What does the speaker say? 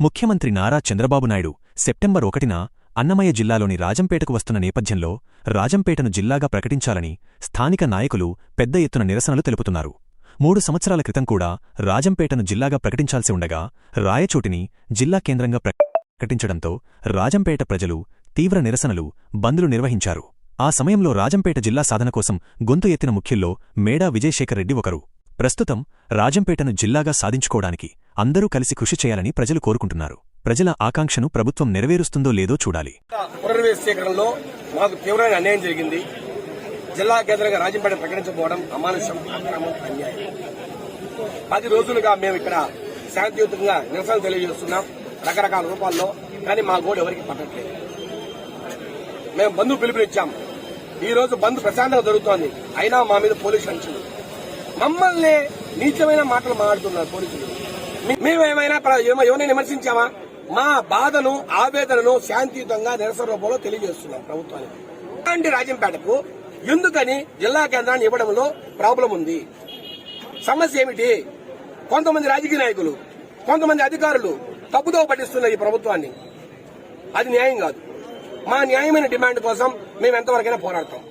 ముఖ్యమంత్రి నారా చంద్రబాబు నాయుడు సెప్టెంబర్ 1న అన్నమయ్య జిల్లాలోని రాజంపేటకు వస్తున్న నేపథ్యంలో రాజంపేటను జిల్లాగా ప్రకటించాలని స్థానిక నాయకులు పెద్ద ఎత్తున నిరసనలు తెలుపుతున్నారు. 3 సంవత్సరాల క్రితం కూడా రాజంపేటను జిల్లాగా ప్రకటించాల్సి ఉండగా రాయచోటిని జిల్లా కేంద్రంగా ప్రకటించడంతో రాజంపేట ప్రజలు తీవ్ర నిరసనలు, బంద్లు నిర్వహించారు. ఆ సమయంలో రాజంపేట జిల్లా సాధన కోసం గొంతు ఎత్తిన ముఖ్యుల్లో మేడా విజయశేఖర్ రెడ్డి ఒకరు. ప్రస్తుతం రాజంపేటను జిల్లాగా సాధించుకోవడానికి అందరూ కలిసి కృషి చేయాలని ప్రజలు కోరుకుంటున్నారు. ప్రజల ఆకాంక్షను ప్రభుత్వం నెరవేరుస్తుందో లేదో చూడాలి. పునర్వ్యవస్థీకరణలో మాకు తీవ్రమైన అన్యాయం జరిగింది. జిల్లా కేంద్రంగా రాజంపేట ప్రకటించకపోవడం అమానుషం, అక్రమం, అన్యాయం. 10 రోజులుగా మేము ఇక్కడ శాంతియుతంగా నిరసనలు తెలియజేస్తున్నాం రకరకాల రూపాల్లో. కానీ మా గోడు ఎవరికి పట్టట్లేదు. మేము బంధు పిలుపునిచ్చాం. ఈ రోజు బంద్ ప్రశాంతంగా జరుగుతోంది. అయినా మా మీద పోలీసు అంచనా, మమ్మల్ని నీచమైన మాటలు మాట్లాడుతున్నారు పోలీసులు. మేమేమైనా ఎవరైనా విమర్శించామా? మా బాధను, ఆవేదనను శాంతియుతంగా నిరసన రూపంలో తెలియజేస్తున్నాం ప్రభుత్వానికి. అలాంటి రాజంపేటకు ఎందుకని జిల్లా కేంద్రాన్ని ఇవ్వడంలో ప్రాబ్లం ఉంది? సమస్య ఏమిటి? కొంతమంది రాజకీయ నాయకులు, కొంతమంది అధికారులు తప్పుదో పట్టిస్తున్నారు ఈ ప్రభుత్వాన్ని. అది న్యాయం కాదు. మా న్యాయమైన డిమాండ్ కోసం మేము ఎంతవరకైనా పోరాడతాం.